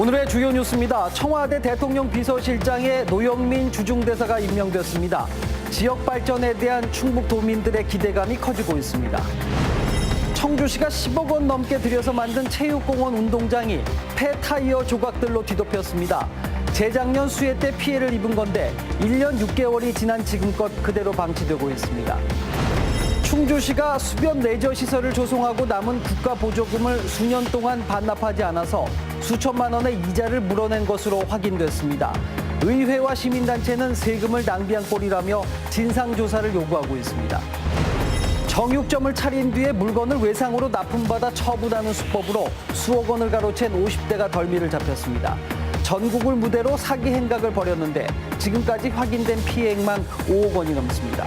오늘의 주요 뉴스입니다. 청와대 대통령 비서실장에 노영민 주중대사가 임명됐습니다. 지역 발전에 대한 충북 도민들의 기대감이 커지고 있습니다. 청주시가 10억 원 넘게 들여서 만든 체육공원 운동장이 폐타이어 조각들로 뒤덮였습니다. 재작년 수해 때 피해를 입은 건데 1년 6개월이 지난 지금껏 그대로 방치되고 있습니다. 충주시가 수변 레저 시설을 조성하고 남은 국가 보조금을 수년 동안 반납하지 않아서 수천만 원의 이자를 물어낸 것으로 확인됐습니다. 의회와 시민단체는 세금을 낭비한 꼴이라며 진상조사를 요구하고 있습니다. 정육점을 차린 뒤에 물건을 외상으로 납품받아 처분하는 수법으로 수억 원을 가로챈 50대가 덜미를 잡혔습니다. 전국을 무대로 사기 행각을 벌였는데 지금까지 확인된 피해액만 5억 원이 넘습니다.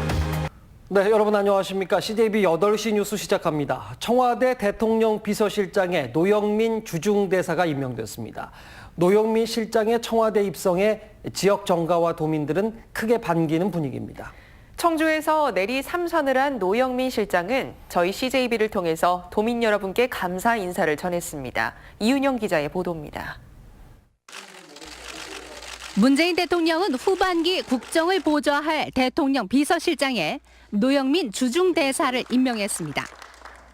네, 여러분 안녕하십니까. CJB 8시 뉴스 시작합니다. 청와대 대통령 비서실장에 노영민 주중대사가 임명됐습니다. 노영민 실장의 청와대 입성에 지역 정가와 도민들은 크게 반기는 분위기입니다. 청주에서 내리 3선을 한 노영민 실장은 저희 CJB를 통해서 도민 여러분께 감사 인사를 전했습니다. 이윤영 기자의 보도입니다. 문재인 대통령은 후반기 국정을 보좌할 대통령 비서실장에 노영민 주중대사를 임명했습니다.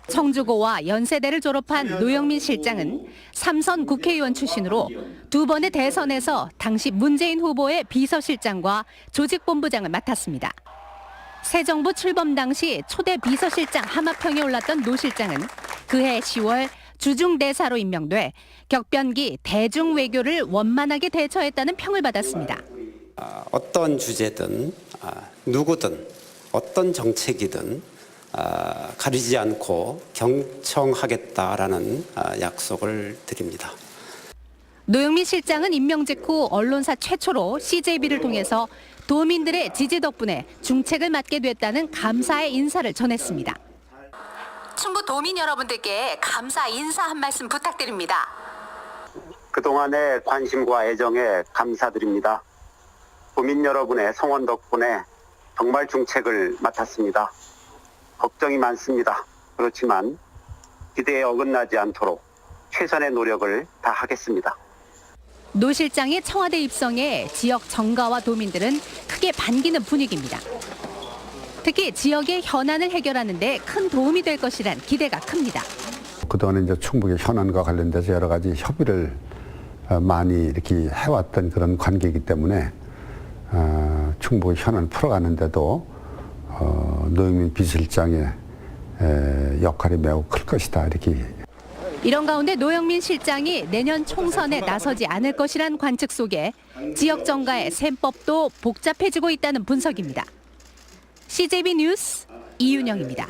청주고와 연세대를 졸업한 노영민 실장은 3선 국회의원 출신으로 두 번의 대선에서 당시 문재인 후보의 비서실장과 조직본부장을 맡았습니다. 새 정부 출범 당시 초대 비서실장 하마평에 올랐던 노 실장은 그해 10월 주중대사로 임명돼 격변기 대중외교를 원만하게 대처했다는 평을 받았습니다. 어떤 주제든 누구든 어떤 정책이든 가리지 않고 경청하겠다라는 약속을 드립니다. 노영민 실장은 임명 직후 언론사 최초로 CJB를 통해서 도민들의 지지 덕분에 중책을 맡게 됐다는 감사의 인사를 전했습니다. 충북 도민 여러분들께 감사 인사 한 말씀 부탁드립니다. 그동안의 관심과 애정에 감사드립니다. 도민 여러분의 성원 덕분에 정말 중책을 맡았습니다. 걱정이 많습니다. 그렇지만 기대에 어긋나지 않도록 최선의 노력을 다하겠습니다. 노 실장의 청와대 입성에 지역 정가와 도민들은 크게 반기는 분위기입니다. 특히 지역의 현안을 해결하는 데 큰 도움이 될 것이란 기대가 큽니다. 그동안 이제 충북의 현안과 관련돼서 여러 가지 협의를 많이 이렇게 해왔던 그런 관계이기 때문에 충북의 현안 풀어가는데도 노영민 비서실장의 역할이 매우 클 것이다 이렇게. 이런 가운데 노영민 실장이 내년 총선에 나서지 않을 것이란 관측 속에 지역 정가의 셈법도 복잡해지고 있다는 분석입니다. CJB 뉴스 이윤영입니다.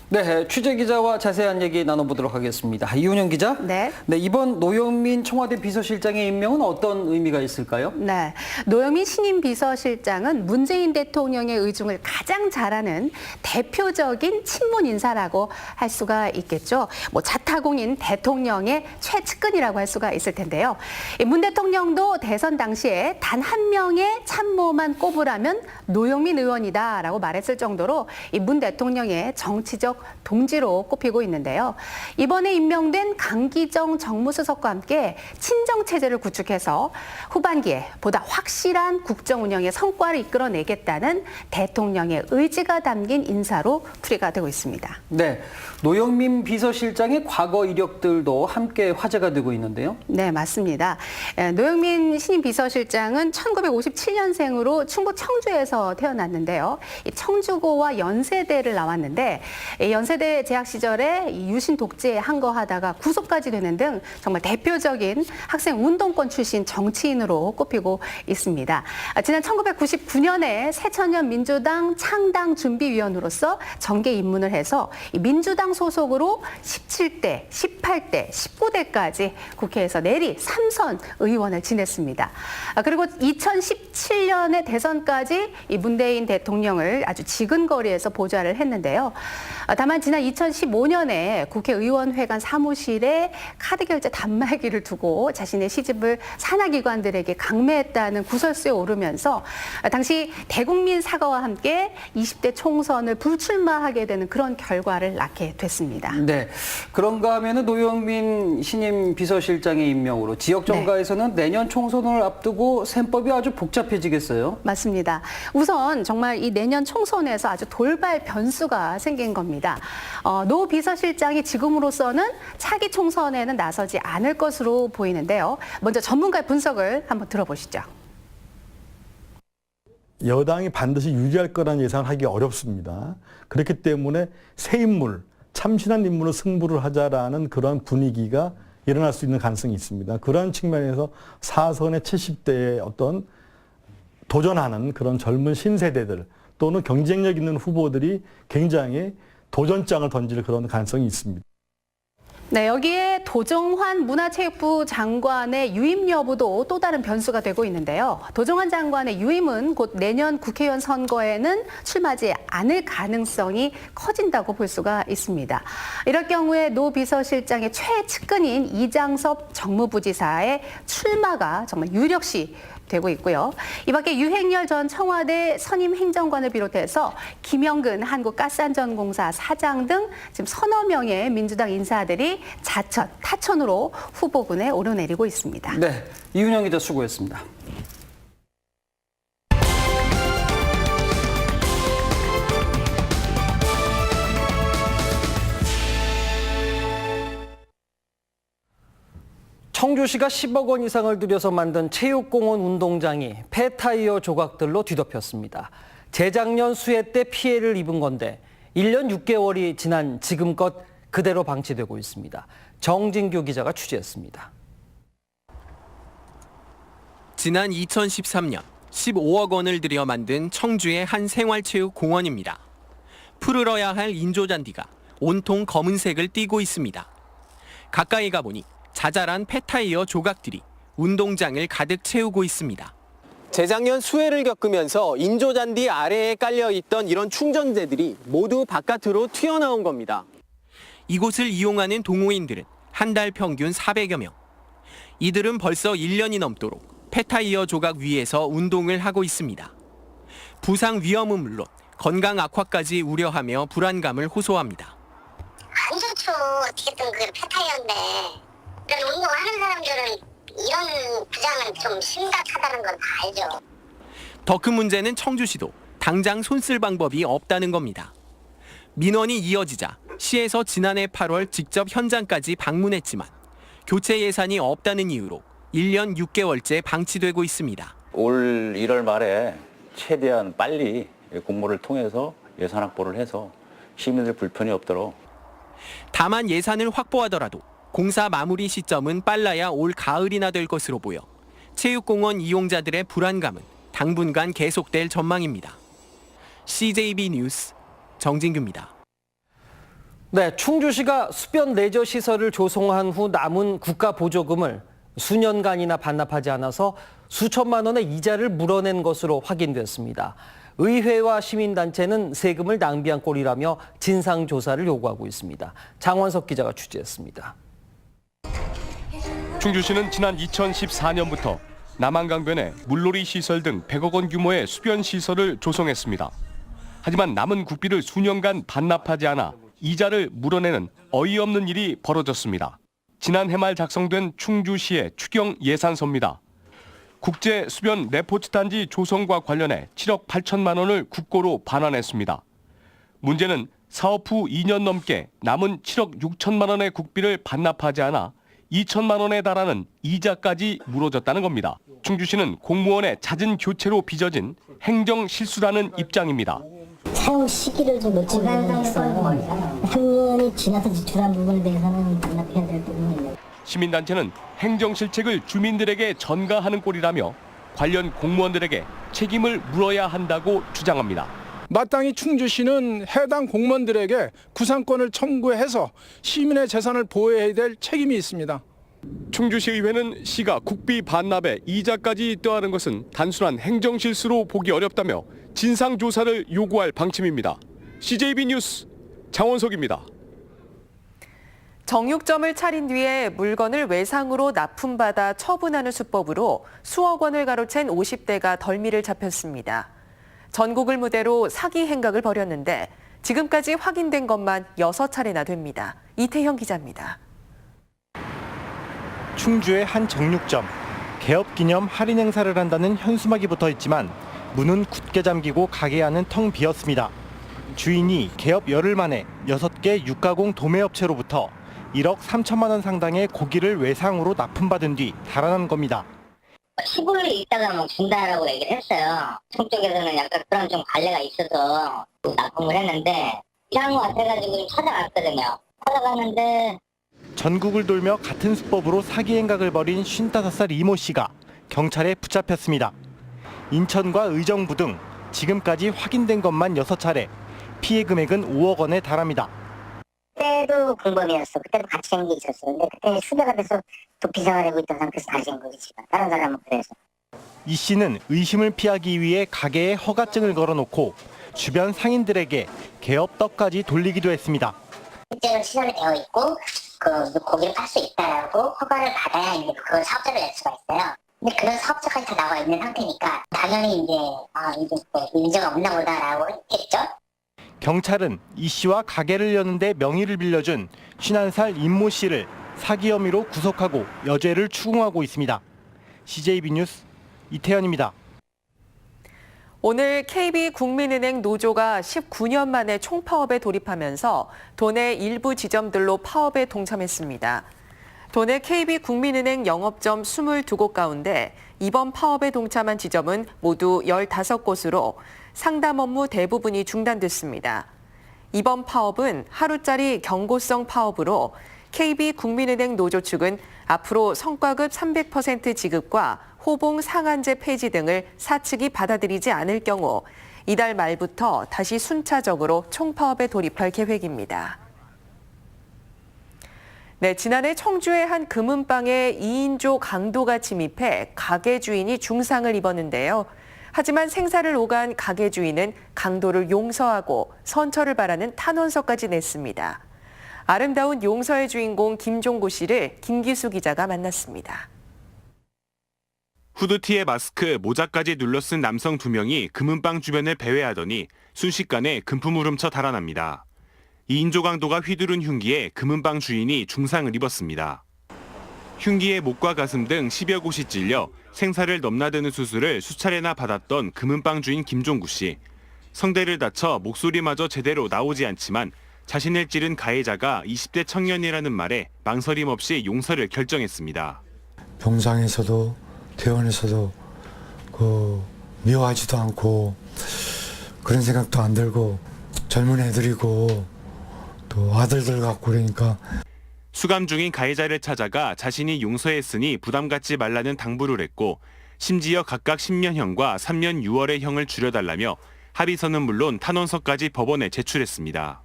네, 취재 기자와 자세한 얘기 나눠보도록 하겠습니다. 이윤영 기자. 네. 이번 노영민 청와대 비서실장의 임명은 어떤 의미가 있을까요? 네. 노영민 신임 비서실장은 문재인 대통령의 의중을 가장 잘하는 대표적인 친문 인사라고 할 수가 있겠죠. 자타공인 대통령의 최측근이라고 할 수가 있을 텐데요. 문 대통령도 대선 당시에 단 한 명의 참모만 꼽으라면 노영민 의원이다라고 말했을 정도로 문 대통령의 정치적 동지로 꼽히고 있는데요. 이번에 임명된 강기정 정무수석과 함께 친정 체제를 구축해서 후반기에 보다 확실한 국정 운영의 성과를 이끌어내겠다는 대통령의 의지가 담긴 인사로 풀이가 되고 있습니다. 네, 노영민 비서실장의 과거 이력들도 함께 화제가 되고 있는데요. 네, 맞습니다. 노영민 신임 비서실장은 1957년생으로 충북 청주에서 태어났는데요. 청주고와 연세대를 나왔는데 연세대 재학 시절에 유신 독재 항거하다가 구속까지 되는 등 정말 대표적인 학생 운동권 출신 정치인으로 꼽히고 있습니다. 지난 1999년에 새천년 민주당 창당 준비위원으로서 정계 입문을 해서 민주당 소속으로 17대, 18대, 19대까지 국회에서 내리 3선 의원을 지냈습니다. 그리고 2017년에 대선까지 이 문재인 대통령을 아주 지근거리에서 보좌를 했는데요. 다만 지난 2015년에 국회의원회관 사무실에 카드 결제 단말기를 두고 자신의 시집을 산하기관들에게 강매했다는 구설수에 오르면서 당시 대국민 사과와 함께 20대 총선을 불출마하게 되는 그런 결과를 낳게 됐습니다. 네, 그런가 하면은 노영민 신임 비서실장의 임명으로 지역 정가에서는 내년 총선을 앞두고 셈법이 아주 복잡해지겠어요. 맞습니다. 우선 정말 이 내년 총선에서 아주 돌발 변수가 생긴 겁니다. 노 비서실장이 지금으로서는 차기 총선에는 나서지 않을 것으로 보이는데요. 먼저 전문가의 분석을 한번 들어보시죠. 여당이 반드시 유지할 거라는 예상을 하기 어렵습니다. 그렇기 때문에 새 인물, 참신한 인물로 승부를 하자라는 그런 분위기가 일어날 수 있는 가능성이 있습니다. 그러한 측면에서 4선의 70대의 어떤 도전하는 그런 젊은 신세대들 또는 경쟁력 있는 후보들이 굉장히 도전장을 던질 그런 가능성이 있습니다. 네, 여기에 도정환 문화체육부 장관의 유임 여부도 또 다른 변수가 되고 있는데요. 도정환 장관의 유임은 곧 내년 국회의원 선거에는 출마하지 않을 가능성이 커진다고 볼 수가 있습니다. 이럴 경우에 노 비서실장의 최측근인 이장섭 정무부지사의 출마가 정말 유력시 되고 있고요. 이 밖에 유행열 전 청와대 선임 행정관을 비롯해서 김영근 한국가스안전공사 사장 등 지금 서너 명의 민주당 인사들이 자천, 타천으로 후보군에 오르내리고 있습니다. 네, 이윤영 기자 수고했습니다. 청주시가 10억 원 이상을 들여서 만든 체육공원 운동장이 폐타이어 조각들로 뒤덮였습니다. 재작년 수해 때 피해를 입은 건데 1년 6개월이 지난 지금껏 그대로 방치되고 있습니다. 정진규 기자가 취재했습니다. 지난 2013년 15억 원을 들여 만든 청주의 한 생활체육공원입니다. 푸르러야 할 인조잔디가 온통 검은색을 띠고 있습니다. 가까이 가보니 자잘한 폐타이어 조각들이 운동장을 가득 채우고 있습니다. 재작년 수해를 겪으면서 인조잔디 아래에 깔려있던 이런 충전재들이 모두 바깥으로 튀어나온 겁니다. 이곳을 이용하는 동호인들은 한 달 평균 400여 명. 이들은 벌써 1년이 넘도록 폐타이어 조각 위에서 운동을 하고 있습니다. 부상 위험은 물론 건강 악화까지 우려하며 불안감을 호소합니다. 안 좋죠. 어떻게든 그 폐타이어인데 이런 운동하는 사람들은 이런 부상은 좀 심각하다는 건 다 알죠. 더 큰 문제는 청주시도 당장 손쓸 방법이 없다는 겁니다. 민원이 이어지자 시에서 지난해 8월 직접 현장까지 방문했지만 교체 예산이 없다는 이유로 1년 6개월째 방치되고 있습니다. 올 1월 말에 최대한 빨리 공모를 통해서 예산 확보를 해서 시민들 불편이 없도록. 다만 예산을 확보하더라도 공사 마무리 시점은 빨라야 올 가을이나 될 것으로 보여 체육공원 이용자들의 불안감은 당분간 계속될 전망입니다. CJB 뉴스 정진규입니다. 네, 충주시가 수변 레저 시설을 조성한 후 남은 국가 보조금을 수년간이나 반납하지 않아서 수천만 원의 이자를 물어낸 것으로 확인됐습니다. 의회와 시민단체는 세금을 낭비한 꼴이라며 진상조사를 요구하고 있습니다. 장원석 기자가 취재했습니다. 충주시는 지난 2014년부터 남한강변에 물놀이 시설 등 100억 원 규모의 수변 시설을 조성했습니다. 하지만 남은 국비를 수년간 반납하지 않아 이자를 물어내는 어이없는 일이 벌어졌습니다. 지난해 말 작성된 충주시의 추경 예산서입니다. 국제 수변 레포츠 단지 조성과 관련해 7억 8천만 원을 국고로 반환했습니다. 문제는 사업 후 2년 넘게 남은 7억 6천만 원의 국비를 반납하지 않아 2천만 원에 달하는 이자까지 물어졌다는 겁니다. 충주시는 공무원의 잦은 교체로 빚어진 행정 실수라는 입장입니다. 사용 시기를 좀 놓친 부분이 있어요. 학년이 지나서 지출한 부분에 대해서는 반납해야 될 부분이에요. 시민단체는 행정 실책을 주민들에게 전가하는 꼴이라며 관련 공무원들에게 책임을 물어야 한다고 주장합니다. 마땅히 충주시는 해당 공무원들에게 구상권을 청구해서 시민의 재산을 보호해야 될 책임이 있습니다. 충주시의회는 시가 국비 반납에 이자까지 떠하는 것은 단순한 행정실수로 보기 어렵다며 진상조사를 요구할 방침입니다. CJB 뉴스 장원석입니다. 정육점을 차린 뒤에 물건을 외상으로 납품받아 처분하는 수법으로 수억 원을 가로챈 50대가 덜미를 잡혔습니다. 전국을 무대로 사기 행각을 벌였는데 지금까지 확인된 것만 6차례나 됩니다. 이태형 기자입니다. 충주의 한 정육점. 개업 기념 할인 행사를 한다는 현수막이 붙어 있지만 문은 굳게 잠기고 가게 안은 텅 비었습니다. 주인이 개업 열흘 만에 6개 육가공 도매업체로부터 1억 3천만 원 상당의 고기를 외상으로 납품받은 뒤 달아난 겁니다. 시골에 있다가 뭐 준다라고 얘기를 했어요. 성쪽에서는 약간 그런 좀 관례가 있어서 납품을 했는데 이상한 것 같아가지고 찾아갔거든요. 찾아갔는데 전국을 돌며 같은 수법으로 사기 행각을 벌인 55살 이모 씨가 경찰에 붙잡혔습니다. 인천과 의정부 등 지금까지 확인된 것만 6차례, 피해 금액은 5억 원에 달합니다. 그때도 공범이었어. 그때도 같이 한 게 있었어. 근데 그때 수배가 돼서 도피 생활하고 있던 상태에서 다시 한 거지. 다른 사람은 그래서. 이 씨는 의심을 피하기 위해 가게에 허가증을 걸어놓고 주변 상인들에게 개업 떡까지 돌리기도 했습니다. 실제로 시설이 되어 있고 그 고기를 팔 수 있다라고 허가를 받아야 이제 그걸 사업자를 낼 수가 있어요. 근데 그런 사업자까지 다 나와 있는 상태니까 당연히 이제 문제가 없나 보다라고 했겠죠. 경찰은 이 씨와 가게를 여는데 명의를 빌려준 51살 임모 씨를 사기 혐의로 구속하고 여죄를 추궁하고 있습니다. CJB 뉴스 이태현입니다. 오늘 KB국민은행 노조가 19년 만에 총파업에 돌입하면서 도내 일부 지점들로 파업에 동참했습니다. 도내 KB국민은행 영업점 22곳 가운데 이번 파업에 동참한 지점은 모두 15곳으로 상담 업무 대부분이 중단됐습니다. 이번 파업은 하루짜리 경고성 파업으로 KB국민은행 노조 측은 앞으로 성과급 300% 지급과 호봉 상한제 폐지 등을 사측이 받아들이지 않을 경우 이달 말부터 다시 순차적으로 총파업에 돌입할 계획입니다. 네, 지난해 청주의 한 금은방에 2인조 강도가 침입해 가게 주인이 중상을 입었는데요. 하지만 생사를 오간 가게 주인은 강도를 용서하고 선처를 바라는 탄원서까지 냈습니다. 아름다운 용서의 주인공 김종구 씨를 김기수 기자가 만났습니다. 후드티에 마스크, 모자까지 눌러쓴 남성 2명이 금은방 주변을 배회하더니 순식간에 금품을 훔쳐 달아납니다. 2인조 강도가 휘두른 흉기에 금은방 주인이 중상을 입었습니다. 흉기에 목과 가슴 등 10여 곳이 찔려 생사를 넘나드는 수술을 수차례나 받았던 금은방 주인 김종구 씨. 성대를 다쳐 목소리마저 제대로 나오지 않지만 자신을 찌른 가해자가 20대 청년이라는 말에 망설임 없이 용서를 결정했습니다. 병상에서도 퇴원에서도 미워하지도 않고 그런 생각도 안 들고 젊은 애들이고 또 아들들 같고 그러니까 수감 중인 가해자를 찾아가 자신이 용서했으니 부담 갖지 말라는 당부를 했고 심지어 각각 10년형과 3년 6월의 형을 줄여달라며 합의서는 물론 탄원서까지 법원에 제출했습니다.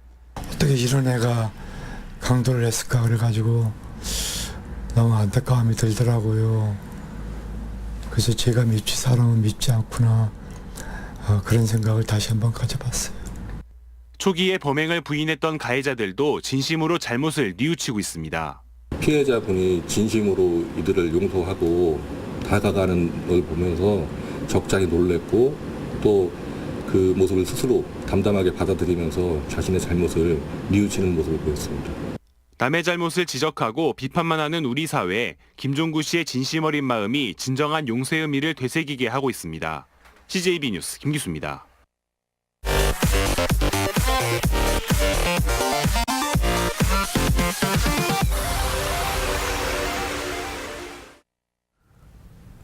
어떻게 이런 애가 강도를 했을까 그래가지고 너무 안타까움이 들더라고요. 그래서 제가 사람은 믿지 않구나 그런 생각을 다시 한번 가져봤어요. 초기에 범행을 부인했던 가해자들도 진심으로 잘못을 뉘우치고 있습니다. 피해자분이 진심으로 이들을 용서하고 다가가는 걸 보면서 적잖이 놀랬고 또 그 모습을 스스로 담담하게 받아들이면서 자신의 잘못을 뉘우치는 모습을 보였습니다. 남의 잘못을 지적하고 비판만 하는 우리 사회에 김종구 씨의 진심 어린 마음이 진정한 용서의 의미를 되새기게 하고 있습니다. CJB 뉴스 김기수입니다.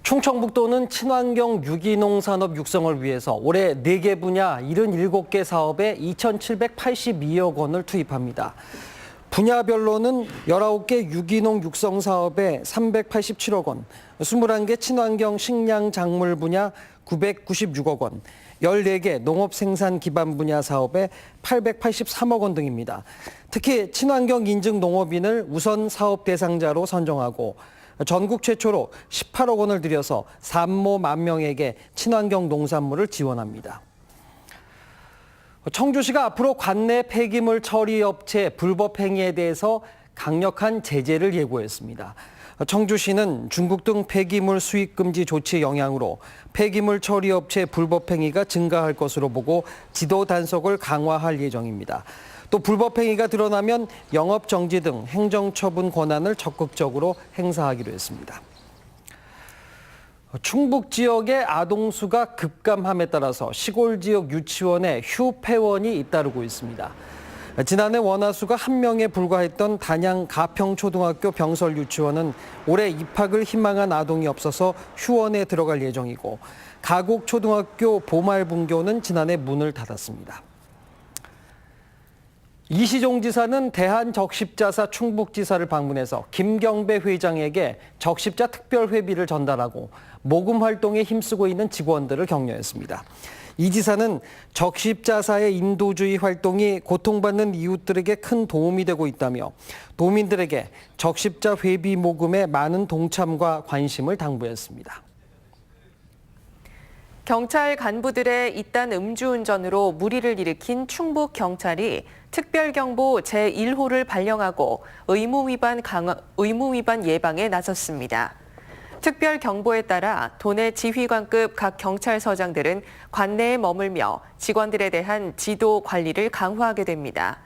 충청북도는 친환경 유기농 산업 육성을 위해서 올해 4개 분야 77개 사업에 2,782억 원을 투입합니다. 분야별로는 19개 유기농 육성 사업에 387억 원, 21개 친환경 식량 작물 분야 996억 원, 14개 농업 생산 기반 분야 사업에 883억 원 등입니다. 특히 친환경 인증 농업인을 우선 사업 대상자로 선정하고 전국 최초로 18억 원을 들여서 산모 10,000명에게 친환경 농산물을 지원합니다. 청주시가 앞으로 관내 폐기물 처리 업체 불법 행위에 대해서 강력한 제재를 예고했습니다. 청주시는 중국 등 폐기물 수입 금지 조치 영향으로 폐기물 처리 업체 불법 행위가 증가할 것으로 보고 지도 단속을 강화할 예정입니다. 또 불법 행위가 드러나면 영업 정지 등 행정 처분 권한을 적극적으로 행사하기로 했습니다. 충북 지역의 아동 수가 급감함에 따라서 시골 지역 유치원에 휴폐원이 잇따르고 있습니다. 지난해 원화수가 1명에 불과했던 단양 가평초등학교 병설 유치원은 올해 입학을 희망한 아동이 없어서 휴원에 들어갈 예정이고 가곡초등학교 보말분교는 지난해 문을 닫았습니다. 이시종 지사는 대한적십자사 충북지사를 방문해서 김경배 회장에게 적십자 특별회비를 전달하고 모금 활동에 힘쓰고 있는 직원들을 격려했습니다. 이 지사는 적십자사의 인도주의 활동이 고통받는 이웃들에게 큰 도움이 되고 있다며 도민들에게 적십자 회비 모금에 많은 동참과 관심을 당부했습니다. 경찰 간부들의 잇단 음주운전으로 물의를 일으킨 충북경찰이 특별경보 제1호를 발령하고 의무 위반 예방에 나섰습니다. 특별경보에 따라 도내 지휘관급 각 경찰서장들은 관내에 머물며 직원들에 대한 지도 관리를 강화하게 됩니다.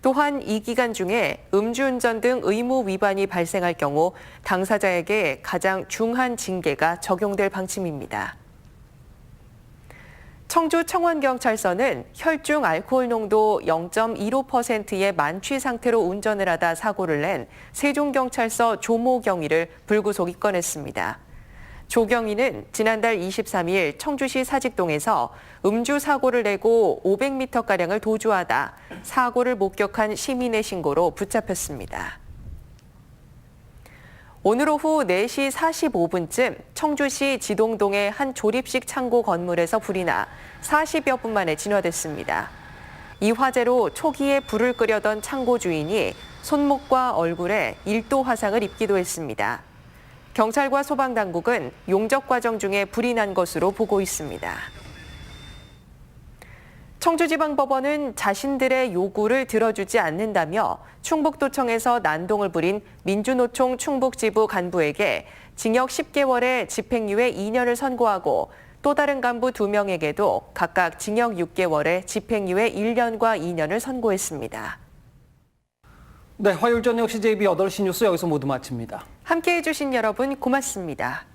또한 이 기간 중에 음주운전 등 의무 위반이 발생할 경우 당사자에게 가장 중한 징계가 적용될 방침입니다. 청주 청원경찰서는 혈중 알코올 농도 0.15%의 만취 상태로 운전을 하다 사고를 낸 세종경찰서 조모 경위를 불구속 입건했습니다. 조 경위는 지난달 23일 청주시 사직동에서 음주 사고를 내고 500m가량을 도주하다 사고를 목격한 시민의 신고로 붙잡혔습니다. 오늘 오후 4시 45분쯤 청주시 지동동의 한 조립식 창고 건물에서 불이 나 40여 분 만에 진화됐습니다. 이 화재로 초기에 불을 끄려던 창고 주인이 손목과 얼굴에 1도 화상을 입기도 했습니다. 경찰과 소방당국은 용접 과정 중에 불이 난 것으로 보고 있습니다. 청주지방법원은 자신들의 요구를 들어주지 않는다며 충북도청에서 난동을 부린 민주노총 충북지부 간부에게 징역 10개월에 집행유예 2년을 선고하고 또 다른 간부 2명에게도 각각 징역 6개월에 집행유예 1년과 2년을 선고했습니다. 네, 화요일 저녁 CJB 8시 뉴스 여기서 모두 마칩니다. 함께해 주신 여러분 고맙습니다.